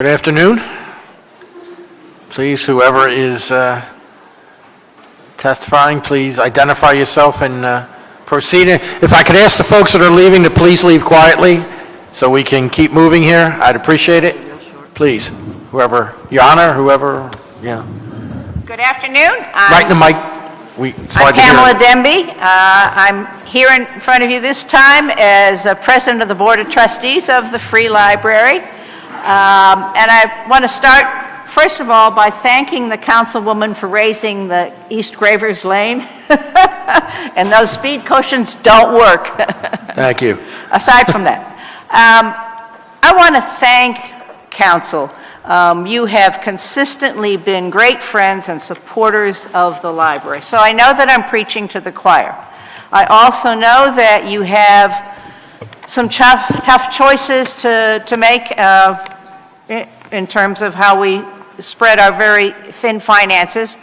Good afternoon. Please, whoever is testifying, please identify yourself and proceed. If I could ask the folks that are leaving to please leave quietly so we can keep moving here, I'd appreciate it. Please, whoever, Your Honor, whoever, yeah. Good afternoon. Right in the mic. I'm Pamela Demby. I'm here in front of you this time as President of the Board of Trustees of the Free Library. And I want to start, first of all, by thanking the Councilwoman for raising the East Gravers Lane. And those speed cushions don't work. Thank you. Aside from that, I want to thank Council. You have consistently been great friends and supporters of the library. So I know that I'm preaching to the choir. I also know that you have some tough choices to make in terms of how we spread our very thin finances.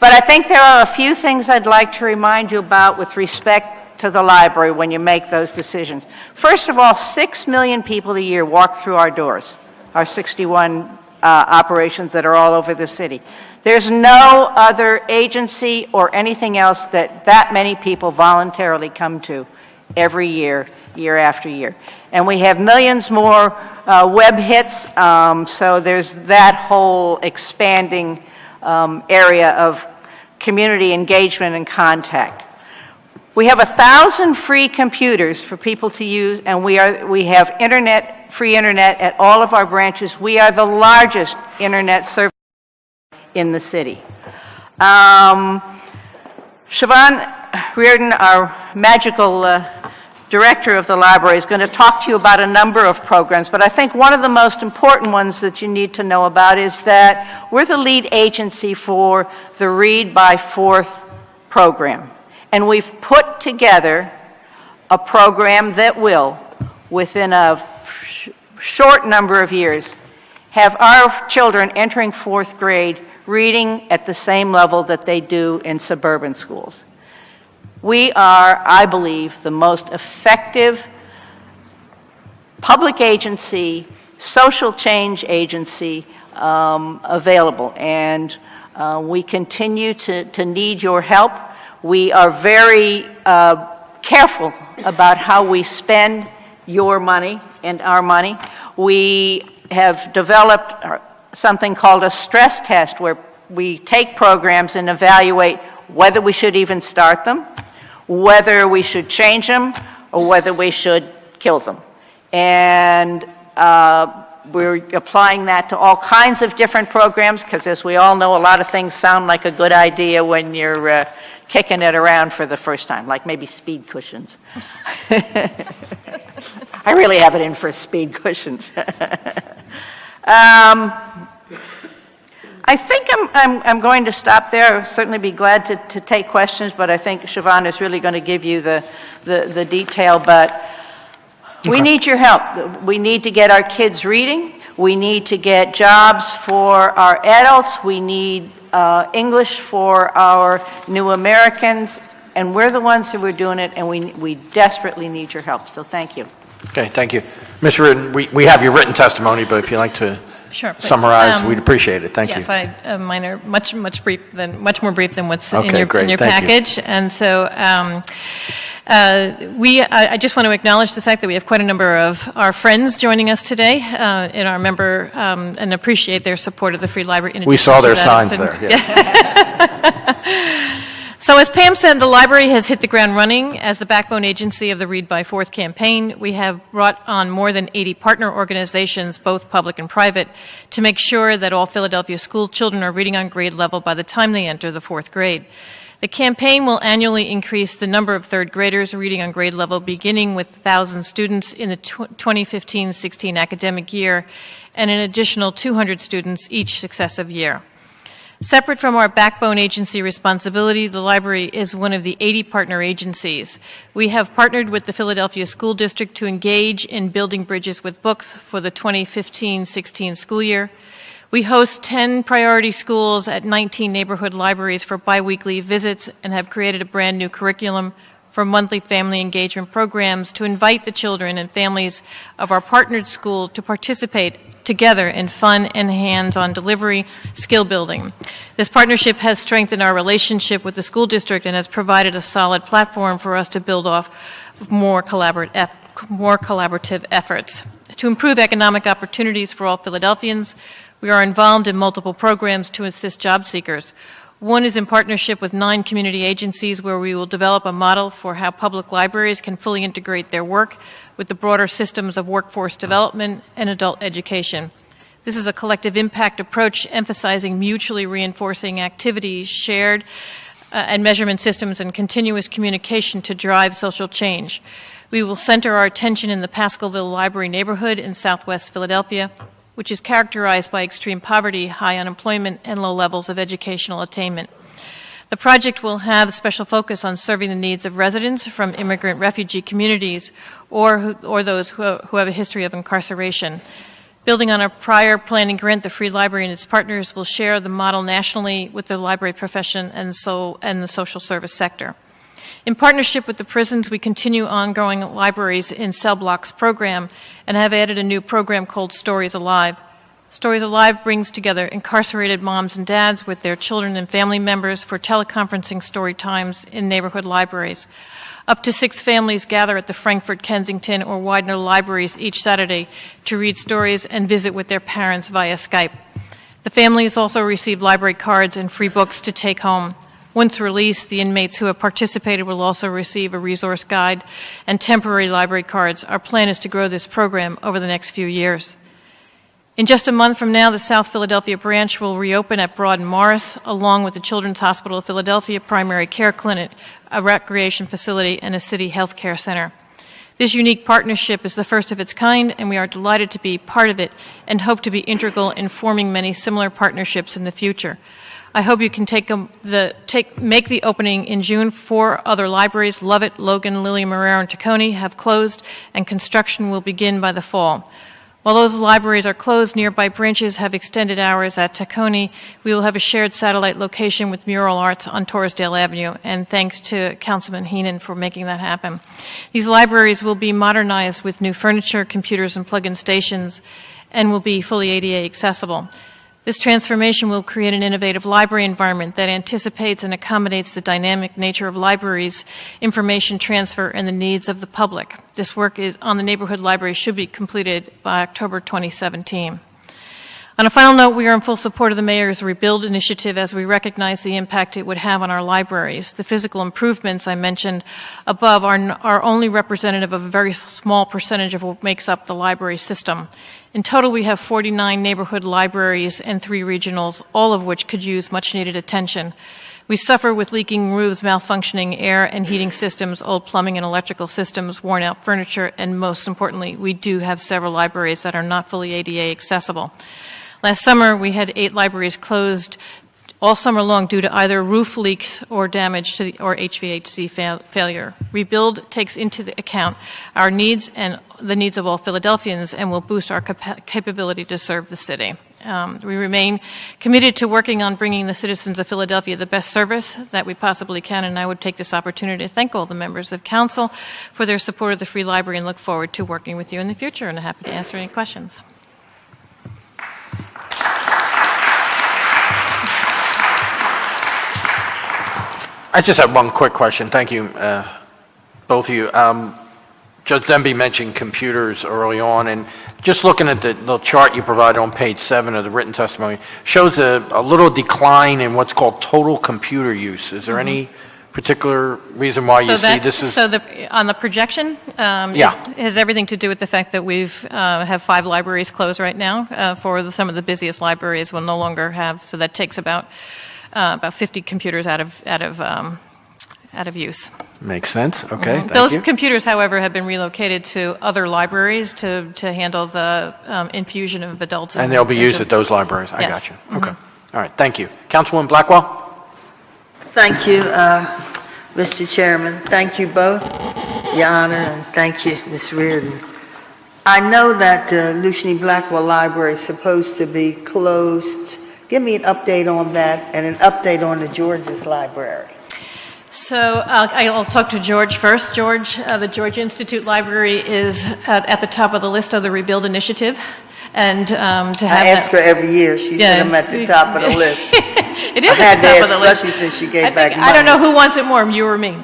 But I think there are a few things I'd like to remind you about with respect to the library when you make those decisions. First of all, 6 million people a year walk through our doors, our 61 operations that are all over the city. There's no other agency or anything else that many people voluntarily come to every year, year after year. And we have millions more web hits, so there's that whole expanding area of community engagement and contact. We have 1,000 free computers for people to use, and we have free internet at all of our branches. We are the largest internet service in the city. Siobhan Reardon, our magical director of the library, is going to talk to you about a number of programs, but I think one of the most important ones that you need to know about is that we're the lead agency for the Read by Fourth program. And we've put together a program that will, within a short number of years, have our children entering fourth grade reading at the same level that they do in suburban schools. We are, I believe, the most effective public agency, social change agency available, and we continue to need your help. We are very careful about how we spend your money and our money. We have developed something called a stress test, where we take programs and evaluate whether we should even start them, whether we should change them, or whether we should kill them. And we're applying that to all kinds of different programs, because as we all know, a lot of things sound like a good idea when you're kicking it around for the first time, like maybe speed cushions. I really have it in for speed cushions. I think I'm going to stop there. I'll certainly be glad to take questions, but I think Siobhan is really going to give you the detail. But we need your help. We need to get our kids reading. We need to get jobs for our adults. We need English for our new Americans. And we're the ones who are doing it, and we desperately need your help. So thank you. Okay, thank you. Ms. Reardon, we have your written testimony, but if you'd like to summarize, we'd appreciate it. Thank you. Yes, mine are much more brief than what's in your Thank package. You. And so I just want to acknowledge the fact that we have quite a number of our friends joining us today in our member and appreciate their support of the Free Library. We saw their signs there. Yeah. So as Pam said, the library has hit the ground running as the backbone agency of the Read by Fourth campaign. We have brought on more than 80 partner organizations, both public and private, to make sure that all Philadelphia school children are reading on grade level by the time they enter the fourth grade. The campaign will annually increase the number of third graders reading on grade level, beginning with 1,000 students in the 2015-16 academic year and an additional 200 students each successive year. Separate from our backbone agency responsibility, the library is one of the 80 partner agencies. We have partnered with the Philadelphia School District to engage in building bridges with books for the 2015-16 school year. We host 10 priority schools at 19 neighborhood libraries for biweekly visits and have created a brand new curriculum for monthly family engagement programs to invite the children and families of our partnered school to participate together in fun and hands-on delivery, skill building. This partnership has strengthened our relationship with the school district and has provided a solid platform for us to build off more collaborative efforts. To improve economic opportunities for all Philadelphians, we are involved in multiple programs to assist job seekers. One is in partnership with 9 community agencies where we will develop a model for how public libraries can fully integrate their work with the broader systems of workforce development and adult education. This is a collective impact approach emphasizing mutually reinforcing activities, shared and measurement systems, and continuous communication to drive social change. We will center our attention in the Pascalville Library neighborhood in southwest Philadelphia, which is characterized by extreme poverty, high unemployment, and low levels of educational attainment. The project will have special focus on serving the needs of residents from immigrant refugee communities or those who have a history of incarceration. Building on a prior planning grant, the Free Library and its partners will share the model nationally with the library profession and the social service sector. In partnership with the prisons, we continue ongoing libraries in cell blocks program and have added a new program called Stories Alive. Stories Alive brings together incarcerated moms and dads with their children and family members for teleconferencing story times in neighborhood libraries. Up to 6 families gather at the Frankfurt, Kensington, or Widener libraries each Saturday to read stories and visit with their parents via Skype. The families also receive library cards and free books to take home. Once released, the inmates who have participated will also receive a resource guide and temporary library cards. Our plan is to grow this program over the next few years. In just a month from now, the South Philadelphia branch will reopen at Broad and Morris, along with the Children's Hospital of Philadelphia Primary Care Clinic, a recreation facility, and a city health care center. This unique partnership is the first of its kind, and we are delighted to be part of it and hope to be integral in forming many similar partnerships in the future. I hope you can make the opening in June. 4 other libraries, Lovett, Logan, Lilly, Marrero, and Tacony, have closed, and construction will begin by the fall. While those libraries are closed, nearby branches have extended hours. At Tacony, we will have a shared satellite location with mural arts on Torresdale Avenue, and thanks to Councilman Heenan for making that happen. These libraries will be modernized with new furniture, computers, and plug-in stations, and will be fully ADA accessible. This transformation will create an innovative library environment that anticipates and accommodates the dynamic nature of libraries, information transfer, and the needs of the public. This work on the neighborhood library should be completed by October 2017. On a final note, we are in full support of the Mayor's Rebuild initiative as we recognize the impact it would have on our libraries. The physical improvements I mentioned above are only representative of a very small percentage of what makes up the library system. In total, we have 49 neighborhood libraries and 3 regionals, all of which could use much-needed attention. We suffer with leaking roofs, malfunctioning air and heating systems, old plumbing and electrical systems, worn-out furniture, and most importantly, we do have several libraries that are not fully ADA accessible. Last summer, we had 8 libraries closed all summer long due to either roof leaks or damage or HVAC failure. Rebuild takes into account our needs and the needs of all Philadelphians and will boost our capability to serve the city. We remain committed to working on bringing the citizens of Philadelphia the best service that we possibly can, and I would take this opportunity to thank all the members of council for their support of the Free Library and look forward to working with you in the future, and I'm happy to answer any questions. I just have one quick question. Thank you, both of you. Judge Demby mentioned computers early on, and just looking at the little chart you provided on page 7 of the written testimony, shows a little decline in what's called total computer use. Is there any particular reason why you see this is? So on the projection, it has everything to do with the fact that we've have 5 libraries closed right now. Some of the busiest libraries will no longer have, so that takes about 50 computers out of use. Makes sense. Okay. Thank Those you. computers, however, have been relocated to other libraries to handle the infusion of adults. And they'll be used at those libraries. I Yes. got you. Okay. All right. Thank you. Councilwoman Blackwell? Thank you, Mr. Chairman. Thank you both, Your Honor, and thank you, Ms. Reardon. I know that the Luciany Blackwell Library is supposed to be closed. Give me an update on that and an update on the Georges Library. So I'll talk to George first. George, the George Institute Library is at the top of the list of the Rebuild Initiative. And to have I ask her every year. She said I'm at the top of the list. It is I at had the to top ask, of the list. especially since you gave back money. I don't know who wants it more, you or me.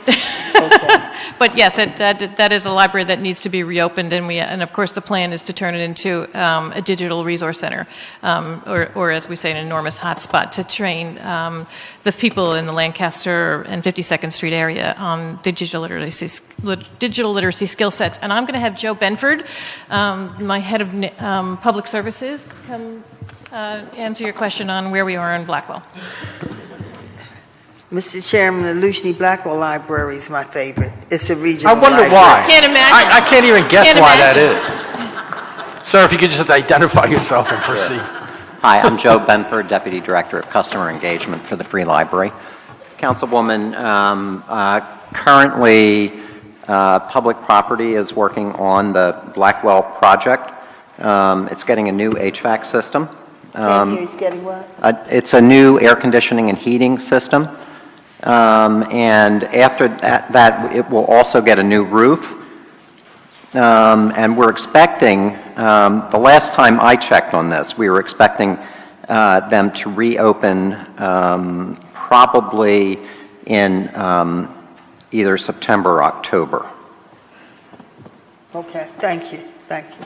Okay. But yes, that is a library that needs to be reopened, and of course the plan is to turn it into a digital resource center, or as we say, an enormous hotspot to train the people in the Lancaster and 52nd Street area on digital literacy skill sets. And I'm going to have Joe Benford, my head of public services, come answer your question on where we are in Blackwell. Mr. Chairman, the Luciany Blackwell Library is my favorite. It's a regional I wonder library. why. Can't imagine. I can't even guess Can't why imagine. that is. Sir, if you could just identify yourself and proceed. Hi, I'm Joe Benford, Deputy Director of Customer Engagement for the Free Library. Councilwoman, currently Public Property is working on the Blackwell project. It's getting a new HVAC system. It's getting what? It's a new air conditioning and heating system. And after that, it will also get a new roof. And we're expecting, the last time I checked on this, we were expecting them to reopen probably in either September or October. Okay, thank you, thank you.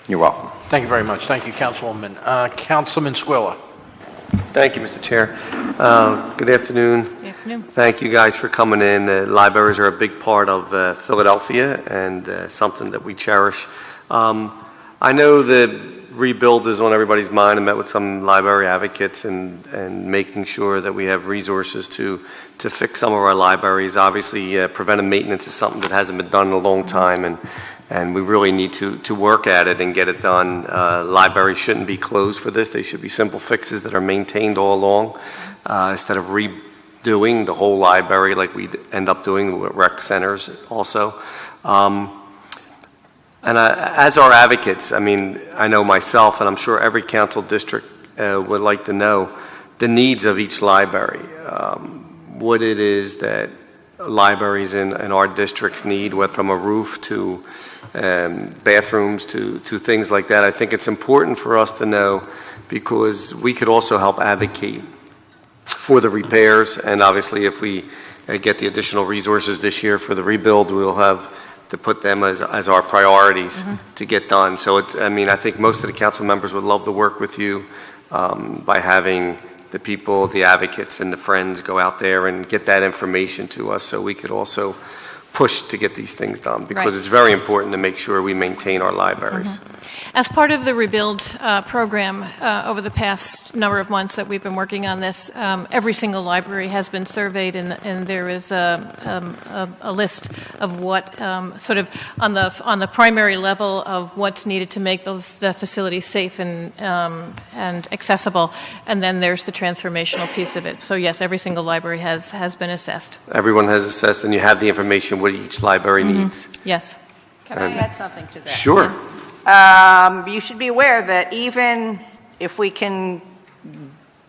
You're welcome. Thank you very much. Thank you, Councilwoman. Councilman Squilla. Thank you, Mr. Chair. Good afternoon. Good afternoon. Thank you guys for coming in. Libraries are a big part of Philadelphia and something that we cherish. I know the rebuild is on everybody's mind. I met with some library advocates and making sure that we have resources to fix some of our libraries. Obviously, preventive maintenance is something that hasn't been done in a long time, and we really need to work at it and get it done. Libraries shouldn't be closed for this. They should be simple fixes that are maintained all along instead of redoing the whole library like we end up doing with rec centers also. And as our advocates, I mean, I know myself, and I'm sure every council district would like to know the needs of each library, what it is that libraries in our districts need, whether from a roof to bathrooms to things like that. I think it's important for us to know because we could also help advocate for the repairs, and obviously if we get the additional resources this year for the rebuild, we'll have to put them as our priorities to get done. So it's, I mean, I think most of the council members would love to work with you by having the people, the advocates and the friends go out there and get that information to us so we could also push to get these things done because Right. it's very important to make sure we maintain our libraries. As part of the Rebuild program over the past number of months that we've been working on this, every single library has been surveyed, and there is a list of what sort of on the primary level of what's needed to make the facility safe and accessible, and then there's the transformational piece of it. So yes, every single library has been assessed. Everyone has assessed and you have the information what each library needs. Yes. Can I add something to that? Sure. You should be aware that even if we can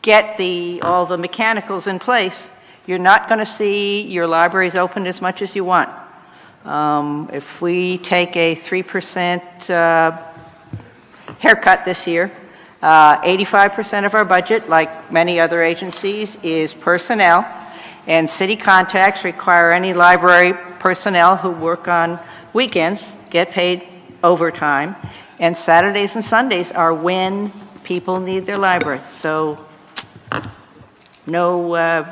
get all the mechanicals in place, you're not going to see your libraries opened as much as you want. If we take a 3% haircut this year, 85% of our budget, like many other agencies, is personnel, and city contracts require any library personnel who work on weekends get paid overtime, and Saturdays and Sundays are when people need their libraries. So no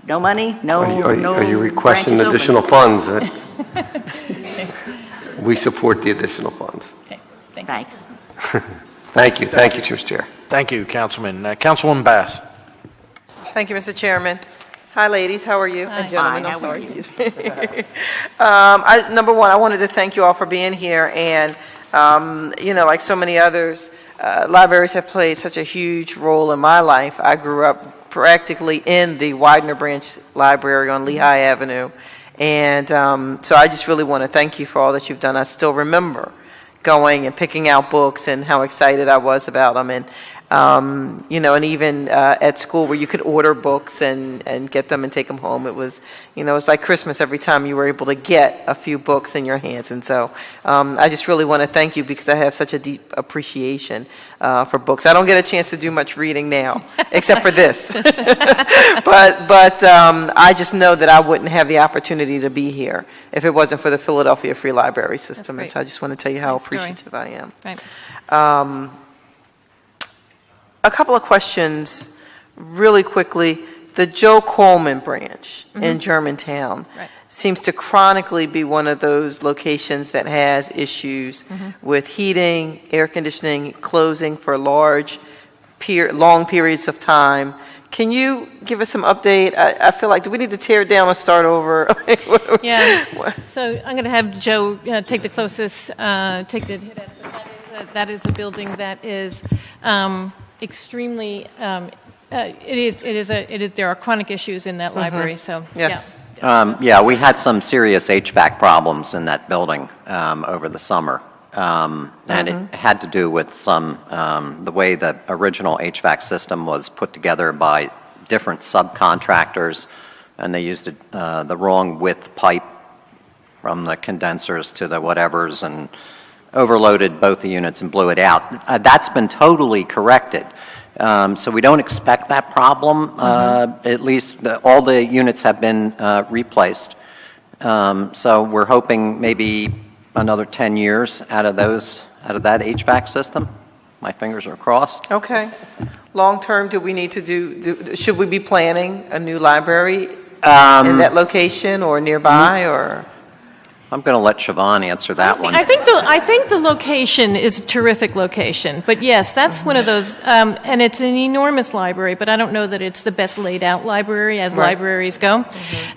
money, Are you requesting branches additional open. funds? We support the additional funds. Okay. Thank you. Thanks. Thank you, Chief Chair. Thank you, Councilman. Councilwoman Bass. Thank you, Mr. Chairman. Hi, ladies. How are you? Hi. And gentlemen, Fine, I'm how are sorry. you? Excuse me. Number one, I wanted to thank you all for being here. And, like so many others, libraries have played such a huge role in my life. I grew up practically in the Widener Branch Library on Lehigh Avenue. And so I just really want to thank you for all that you've done. I still remember going and picking out books and how excited I was about them. And And even at school where you could order books and get them and take them home. It was like Christmas every time you were able to get a few books in your hands. And so I just really want to thank you because I have such a deep appreciation for books. I don't get a chance to do much reading now, except for this. But I just know that I wouldn't have the opportunity to be here if it wasn't for the Philadelphia Free Library System. And so I just want to tell you how Nice story. appreciative I am. Right. A couple of questions really quickly. The Joe Coleman branch in Germantown Right. seems to chronically be one of those locations that has issues with heating, air conditioning, closing for long periods of time. Can you give us some update? I feel like, do we need to tear it down and start over? Yeah, so I'm going to have Joe take the closest, take the hit at it. That is a building that is extremely, there are chronic issues in that library, so, Yes. Yeah, we had some serious HVAC problems in that building over the summer. And it had to do with the way the original HVAC system was put together by different subcontractors, and they used the wrong width pipe from the condensers to the whatevers and overloaded both the units and blew it out. That's been totally corrected. So we don't expect that problem. At least all the units have been replaced. So we're hoping maybe another 10 years out of that HVAC system. My fingers are crossed. Okay. Long-term, do we need to should we be planning a new library in that location or nearby, or? I'm going to let Siobhan answer that one. I think the location is a terrific location, but yes, that's one of those, and it's an enormous library, but I don't know that it's the best laid out library as libraries go.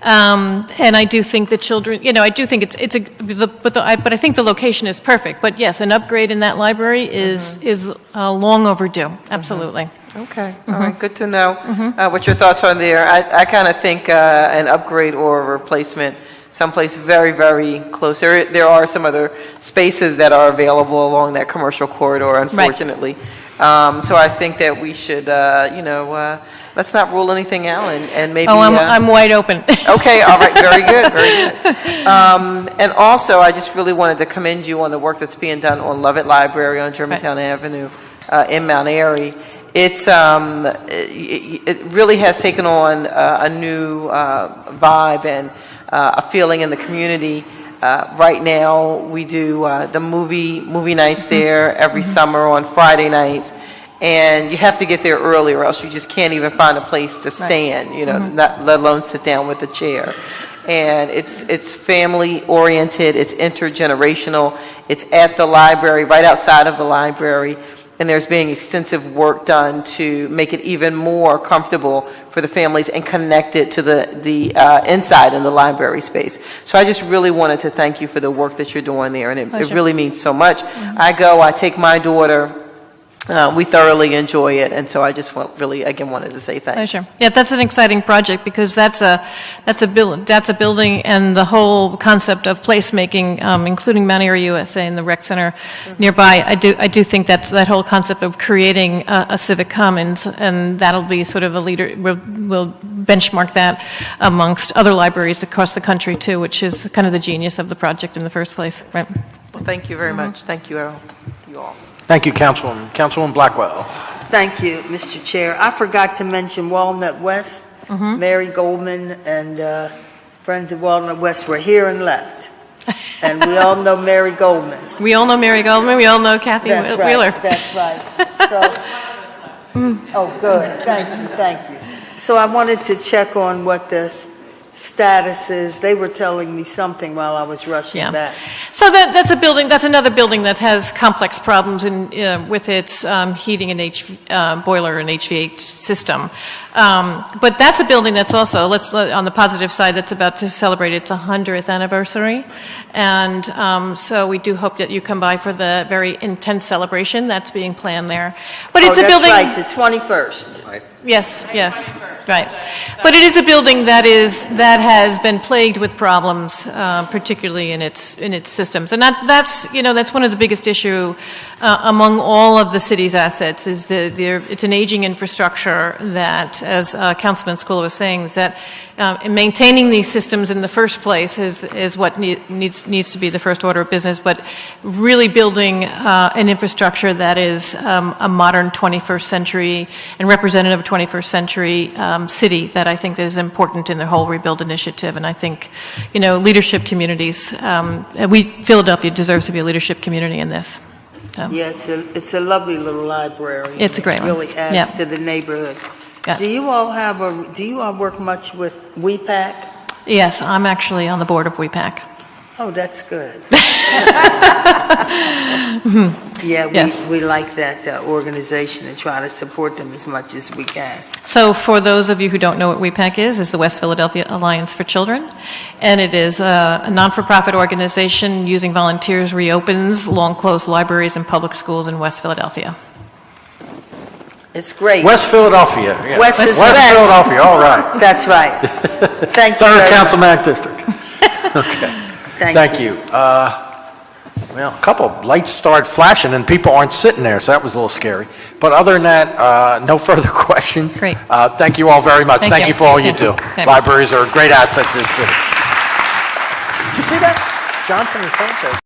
And I do think the children, I do think but I think the location is perfect. But yes, an upgrade in that library is long overdue. Absolutely. Okay, all right, good to know what your thoughts are there. I kind of think an upgrade or a replacement someplace very, very close. There are some other spaces that are available along that commercial corridor, unfortunately. Right. So I think that we should, let's not rule anything out and maybe... Oh, I'm wide open. Okay, all right, very good, very good. And also, I just really wanted to commend you on the work that's being done on Lovett Library on Germantown Avenue in Mount Airy. It really has taken on a new vibe and a feeling in the community. Right now, we do the movie nights there every summer on Friday nights, and you have to get there early or else you just can't even find a place to stand, not, let alone sit down with a chair. And it's family oriented, it's intergenerational, it's at the library, right outside of the library. And there's being extensive work done to make it even more comfortable for the families and connect it to the inside in the library space. So I just really wanted to thank you for the work that you're doing there, and it really means so much. I take my daughter. We thoroughly enjoy it, and so I just wanted to say thanks. Pleasure. Yeah, that's an exciting project because that's a building, and the whole concept of placemaking, including Mount Airy USA and the rec center nearby. I do think that whole concept of creating a civic commons, and that'll be sort of a leader. We'll benchmark that amongst other libraries across the country too, which is kind of the genius of the project in the first place. Right. Well, thank you very much. Thank you all. Thank you, Councilwoman. Councilwoman Blackwell. Thank you, Mr. Chair. I forgot to mention Walnut West. Mary Goldman and Friends of Walnut West were here and left. And we all know Mary Goldman. We all know Mary Goldman. We all know Kathy Wheeler. That's right. So, oh, good. Thank you. So I wanted to check on what the status is. They were telling me something while I was rushing back. So that's another building that has complex problems with its heating and boiler and HVAC system. But that's a building that's also, on the positive side, that's about to celebrate its 100th anniversary. And so we do hope that you come by for the very intense celebration that's being planned there. But it's a building... That's right, the 21st. Yes, yes, right. But it is a building that has been plagued with problems, particularly in its systems. And that's one of the biggest issue among all of the city's assets is it's an aging infrastructure that, as Councilman Sculla was saying, is that maintaining these systems in the first place is what needs to be the first order of business, but really building an infrastructure that is a modern 21st century and representative of 21st century city that I think is important in the whole rebuild initiative. And I think, leadership communities, Philadelphia deserves to be a leadership community in this. Yeah, it's a lovely little library. It's a great one. It really adds to the neighborhood. Yeah. Do you all work much with WEPAC? Yes, I'm actually on the board of WEPAC. Oh, that's good. Yeah, Yes. we like that organization and try to support them as much as we can. So for those of you who don't know what WEPAC is the West Philadelphia Alliance for Children. And it is a non-for-profit organization using volunteers reopens long-closed libraries and public schools in West Philadelphia. It's great. West Philadelphia, yeah. West is West best. Philadelphia, all right. That's right. Thank you. Third very Councilmanic District. Okay, much. thank you. Well, a couple of lights started flashing and people aren't sitting there, so that was a little scary. But other than that, no further questions. Great. Thank you all very much. Thank Thank you. you for all you do. Okay. Libraries are a great asset to the city. Did you see that? Johnson and Sanchez.